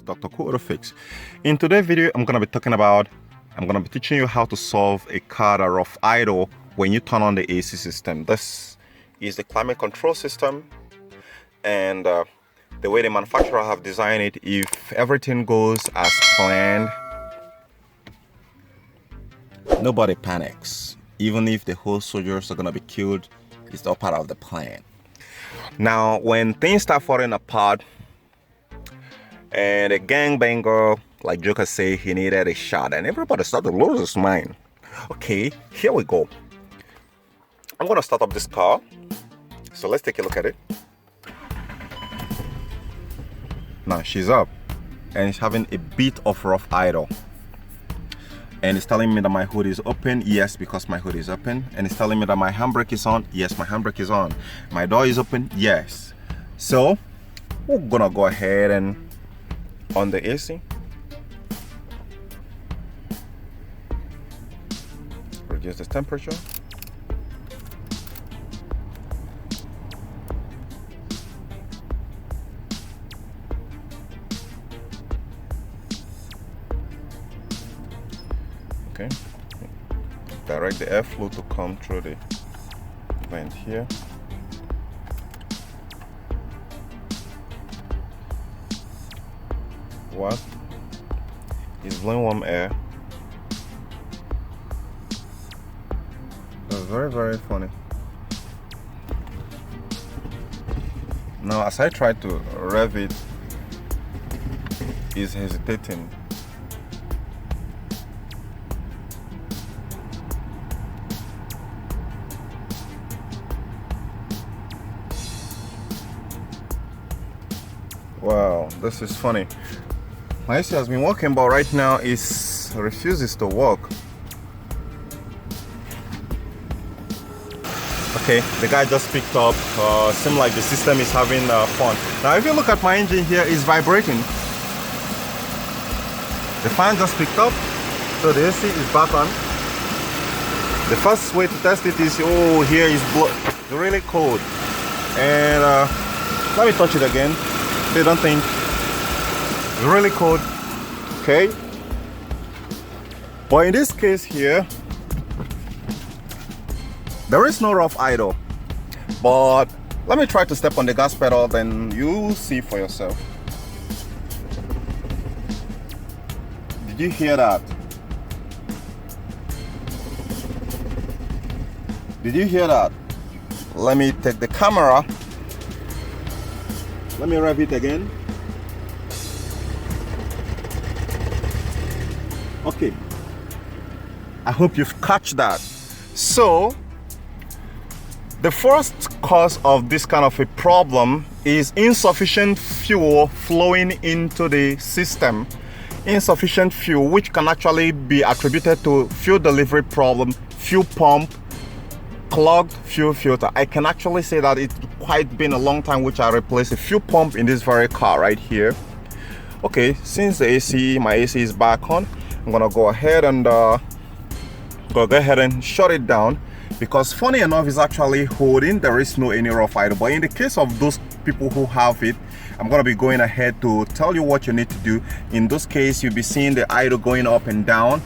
Dr. Fix. In today's video, I'm going to be teaching you how to solve a car that rough idle when you turn on the AC system. This is the climate control system, and the way the manufacturer have designed it, if everything goes as planned, nobody panics. Even if the whole soldiers are going to be killed, it's all part of the plan. Now, when things start falling apart, and a gangbanger, like Joker say, he needed a shot, and everybody started to lose his mind. Okay, here we go. I'm gonna start up this car. So let's take a look at it. Now she's up, and it's having a bit of rough idle. And it's telling me that my hood is open. Yes, because my hood is open. And it's telling me that my handbrake is on. Yes, my handbrake is on. My door is open. Yes. So we're gonna go ahead and on the AC. Reduce the temperature. Okay. Direct the airflow to come through the vent here. What? It's blowing warm air. That's very, very funny. Now, as I try to rev it, it's hesitating. Wow, this is funny. My AC has been working, but right now it refuses to work. Okay, the guy just picked up. Seems like the system is having fun. Now, if you look at my engine here, it's vibrating. The fan just picked up, so the AC is back on. The first way to test it is, oh, here is really cold. And let me touch it again. They don't think. It's really cold. Okay, but in this case here, there is no rough idle. But let me try to step on the gas pedal, then you'll see for yourself. Did you hear that? Did you hear that? Let me take the camera. Let me rev it again. Okay, I hope you've catch that. So the first cause of this kind of a problem is insufficient fuel flowing into the system. Insufficient fuel, which can actually be attributed to fuel delivery problem, fuel pump, clogged fuel filter. I can actually say that it's quite been a long time which I replaced a fuel pump in this very car right here. Okay, since the my AC is back on, I'm gonna go ahead and shut it down, because funny enough, it's actually holding. There is no any rough idle. But in the case of those people who have it, I'm gonna be going ahead to tell you what you need to do. In this case, you'll be seeing the idle going up and down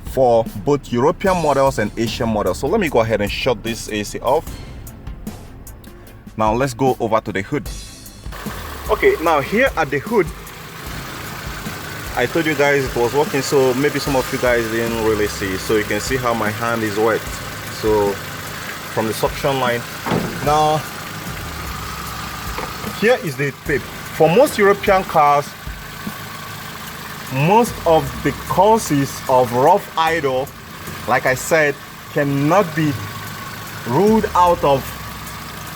for both European models and Asian models. So let me go ahead and shut this AC off. Now let's go over to the hood. Okay, now here at the hood, I told you guys it was working, so maybe some of you guys didn't really see. So you can see how my hand is wet. So from the suction line. Now here is the tip. For most European cars, most of the causes of rough idle, like I said, cannot be ruled out of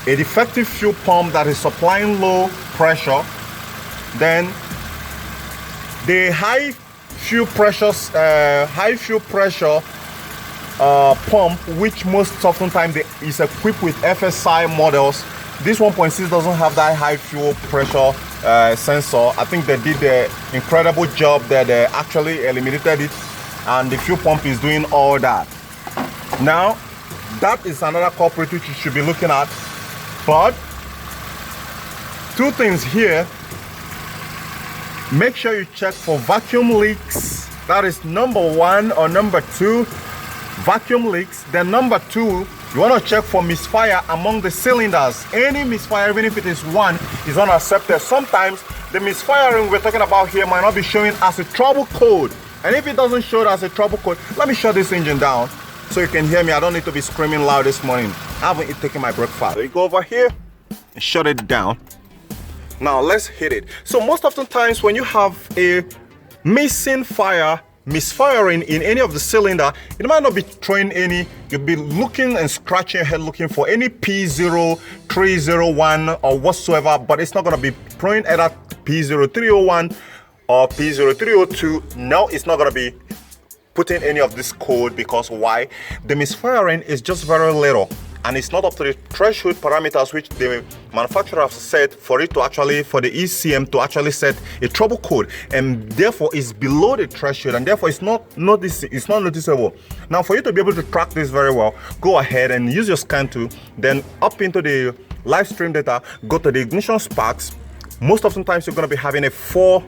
a defective fuel pump that is supplying low pressure. Then the high fuel pressure pump, which most oftentimes is equipped with FSI models. This 1.6 doesn't have that high fuel pressure sensor. I think they did an incredible job that they actually eliminated it, and the fuel pump is doing all that. Now, that is another culprit which you should be looking at. But two things here. make sure you check for vacuum leaks. That is number 1 or number 2, vacuum leaks. Then number 2, you want to check for misfire among the cylinders. Any misfire, even if it is 1, is unaccepted. Sometimes the misfiring we're talking about here might not be showing as a trouble code. And if it doesn't show it as a trouble code, let me shut this engine down so you can hear me. I don't need to be screaming loud this morning. I haven't taken my breakfast. So you go over here and shut it down. Now let's hit it. So most often times when you have a missing fire, misfiring in any of the cylinder, it might not be throwing any. You'll be looking and scratching your head looking for any P0301 or whatsoever, but it's not going to be throwing either P0301 or P0302. No, it's not going to be putting any of this code, because why? The misfiring is just very little, and it's not up to the threshold parameters which the manufacturer has set for it to actually, for the ECM to actually set a trouble code, and therefore it's below the threshold, and therefore it's not noticeable. Now, for you to be able to track this very well, go ahead and use your scan tool, then up into the live stream data, go to the ignition sparks. Most often times you're going to be having a 4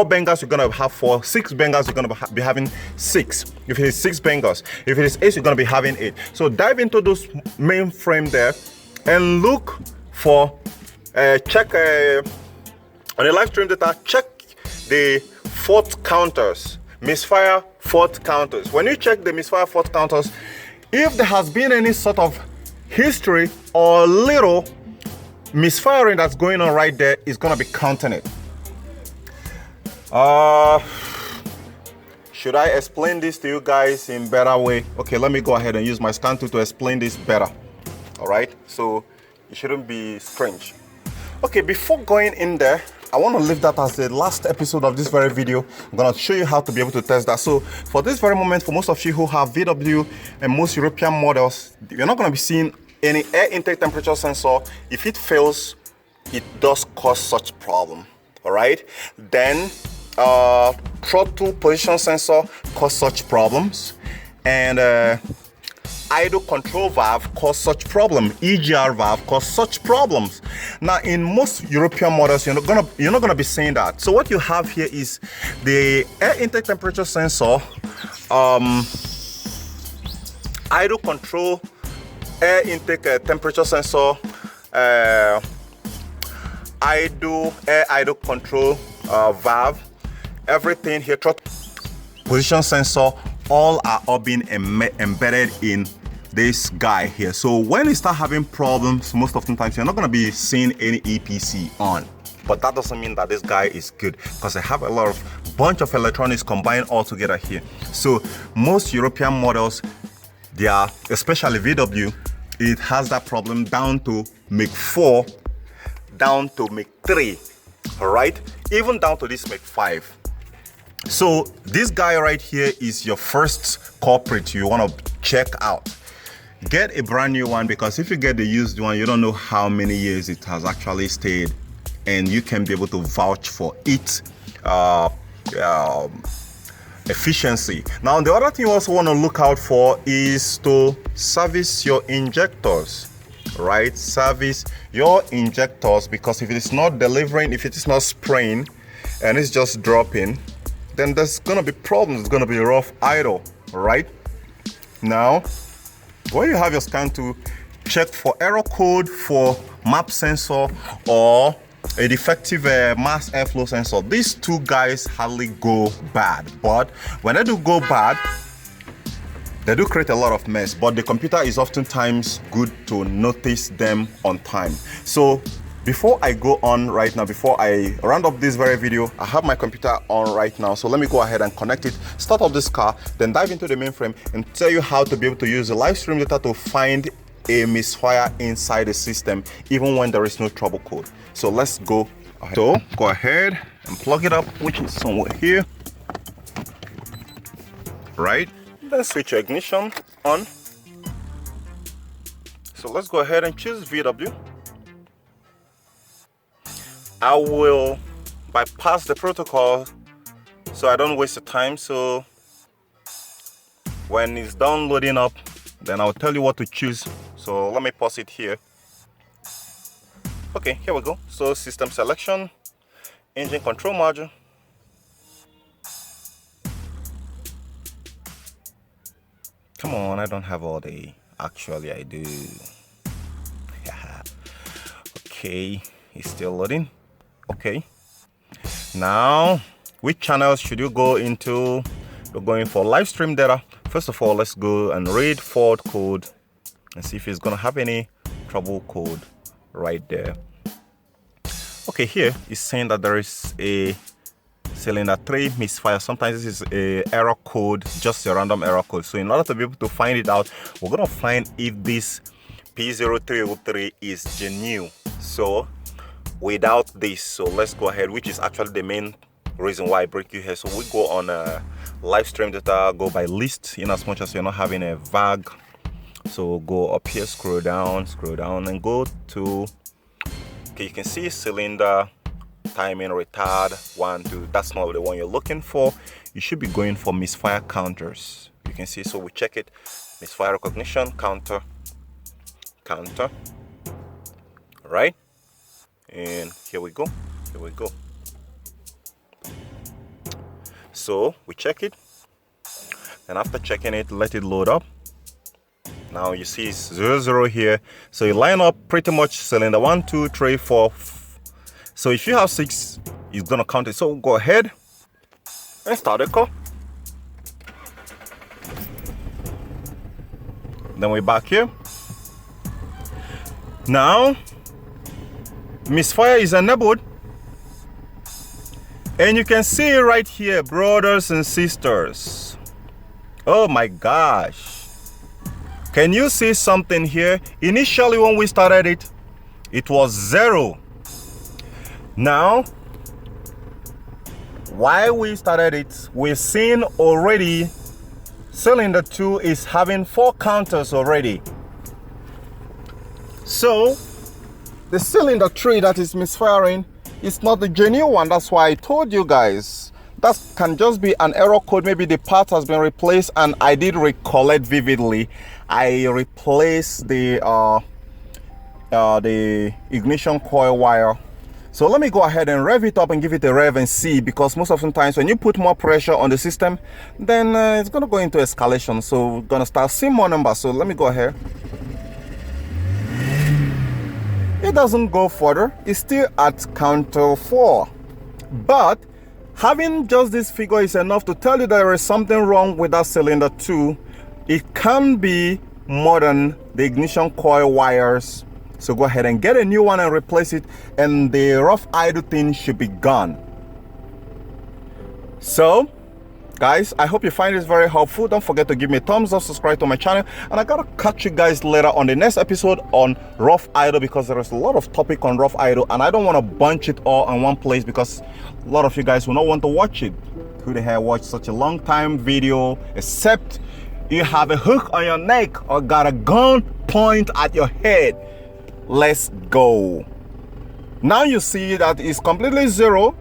bangers, you're gonna have 4. 6 bangers, you're gonna be having 6. If it is 6 bangers, if it is 8, you're gonna be having 8. So dive into those mainframe there and look for check on the live stream data. Check the fault counters, misfire fault counters. When you check the misfire fault counters, if there has been any sort of history or little misfiring that's going on right there, is gonna be counting it. Should I explain this to you guys in better way? Okay, let me go ahead and use my scan tool to explain this better. All right, so it shouldn't be strange. Okay, before going in there, I want to leave that as the last episode of this very video. I'm going to show you how to be able to test that. So for this very moment, for most of you who have VW and most European models, you're not going to be seeing any air intake temperature sensor. If it fails, it does cause such problem. All right, then throttle position sensor cause such problems, and idle control valve cause such problem. EGR valve cause such problems. Now, in most European models, you're not gonna be seeing that. So what you have here is the air intake temperature sensor, idle control, air intake temperature sensor, air idle control valve, everything here, throttle position sensor, all being embedded in this guy here. So when you start having problems, most often times you're not going to be seeing any EPC on, but that doesn't mean that this guy is good, because they have a lot of bunch of electronics combined all together here. So most European models, they are, especially VW, it has that problem down to make 4, down to make 3, all right, even down to this make 5. So this guy right here is your first culprit you want to check out. Get a brand new one, because if you get the used one, you don't know how many years it has actually stayed, and you can be able to vouch for its efficiency. Now, the other thing you also want to look out for is to service your injectors. Right, service your injectors, because if it is not delivering, if it is not spraying and it's just dropping, then there's gonna be problems. It's gonna be rough idle. Right, now when you have your scan to check for error code for map sensor or a defective mass airflow sensor, these two guys hardly go bad, but when they do go bad, they do create a lot of mess, but the computer is oftentimes good to notice them on time. So before I go on right now, before I round up this very video, I have my computer on right now. So let me go ahead and connect it, start up this car, then dive into the mainframe and tell you how to be able to use the live stream data to find a misfire inside the system, even when there is no trouble code. So let's go ahead. So go ahead and plug it up, which is somewhere here. Right? Then switch your ignition on. So let's go ahead and choose VW. I will bypass the protocol so I don't waste the time. So when it's done loading up, then I'll tell you what to choose. So let me pause it here. Okay, here we go. So system selection, engine control module. Come on, I don't have all the, actually I do. Okay, it's still loading. Okay, now which channels should you go into? You're going for live stream data. First of all, let's go and read fault code and see if it's gonna have any trouble code right there. Okay, here it's saying that there is a cylinder 3 misfire. Sometimes this is a error code, just a random error code. So in order to be able to find it out, we're gonna find if this P0303 is genuine. So without this, so let's go ahead, which is actually the main reason why I break you here. So we go on live stream data, go by list, in as much as you're not having a VAG. So go up here, scroll down and go to, okay, you can see cylinder timing retard 1, 2. That's not the one you're looking for. You should be going for misfire counters. You can see, so we check it, misfire recognition, counter, right? And here we go. So we check it, and after checking it, let it load up. Now you see it's 00 here. So you line up pretty much cylinder 1, 2, 3, 4. So if you have 6, it's gonna count it. So go ahead and start the car. Then we're back here. Now misfire is enabled, and you can see right here, brothers and sisters. Oh my gosh, can you see something here? Initially when we started it, it was 0. Now while we started it, we're seeing already cylinder 2 is having 4 counters already. So the cylinder 3 that is misfiring is not the genuine one. That's why I told you guys that can just be an error code. Maybe the part has been replaced, and I did recollect vividly. I replaced the ignition coil wire. So let me go ahead and rev it up and give it a rev and see, because most of the times when you put more pressure on the system, then it's going to go into escalation. So we're going to start seeing more numbers. So let me go ahead. It doesn't go further. It's still at counter 4. But having just this figure is enough to tell you that there is something wrong with that cylinder 2. It can be more than the ignition coil wires. So go ahead and get a new one and replace it, and the rough idle thing should be gone. So guys, I hope you find this very helpful. Don't forget to give me a thumbs up, subscribe to my channel, and I gotta catch you guys later on the next episode on rough idle, because there is a lot of topic on rough idle, and I don't want to bunch it all in one place because a lot of you guys will not want to watch it. Who the hell watch such a long time video except you have a hook on your neck or got a gun point at your head? Let's go. Now you see that it's completely 0.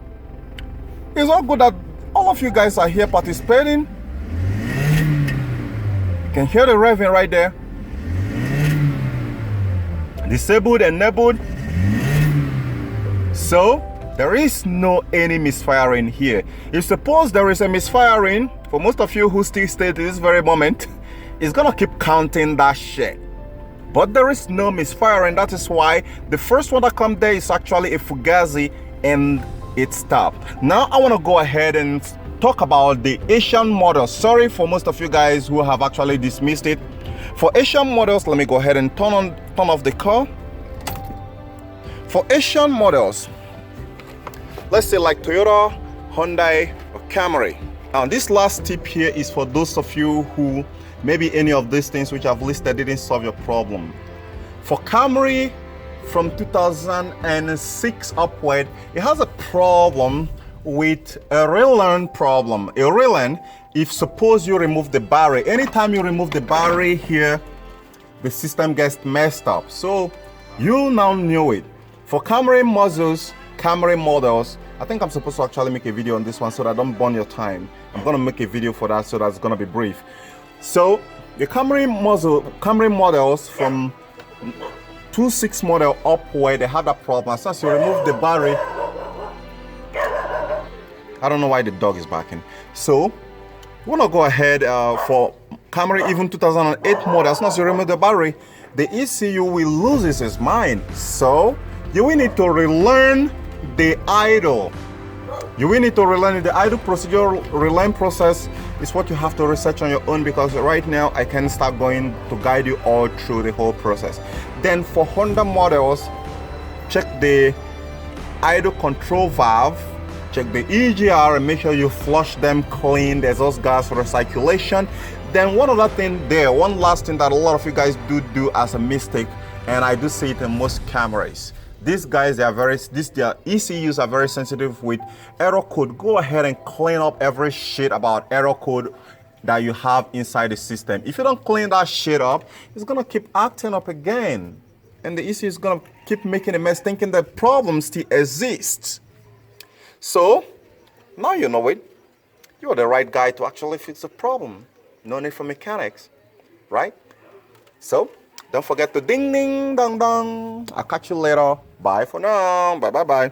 It's all good that all of you guys are here participating. You can hear the revving right there. Disabled, enabled. So there is no any misfiring here. If suppose there is a misfiring, for most of you who still stay to this very moment, it's gonna keep counting that shit. But there is no misfiring. That is why the first one that comes there is actually a Fugazi, and it stopped. Now I want to go ahead and talk about the Asian model. Sorry for most of you guys who have actually dismissed it. For Asian models, let me go ahead and turn off the car. For Asian models, let's say like Toyota, Hyundai, or Camry. Now this last tip here is for those of you who maybe any of these things which I've listed didn't solve your problem. For Camry from 2006 upward, it has a problem with a railing problem. A railing, if suppose you remove the battery, anytime you remove the battery here, the system gets messed up. So you now know it. For Camry models, I think I'm supposed to actually make a video on this one so that I don't burn your time. I'm gonna make a video for that, so that's gonna be brief. So the Camry models from 26 model upward, they had that problem. As soon as you remove the battery, I don't know why the dog is barking. So we want to go ahead for Camry even 2008 model. As soon as you remove the battery, the ECU will lose its mind. So you will need to relearn the idle. You will need to relearn the idle procedure. Relearn process is what you have to research on your own, because right now I can start going to guide you all through the whole process. Then for Honda models, check the idle control valve, check the EGR, and make sure you flush them clean, the exhaust gas recirculation. Then one other thing there, one last thing that a lot of you guys do as a mistake, and I do see it in most Camrys. These guys, their ECUs are very sensitive with error code. Go ahead and clean up every shit about error code that you have inside the system. If you don't clean that shit up, it's gonna keep acting up again. And the ECU is gonna keep making a mess, thinking that problems still exist. So, now you know it. You're the right guy to actually fix the problem. No need for mechanics, right? So, don't forget to ding ding dong dong. I'll catch you later. Bye for now. Bye bye bye.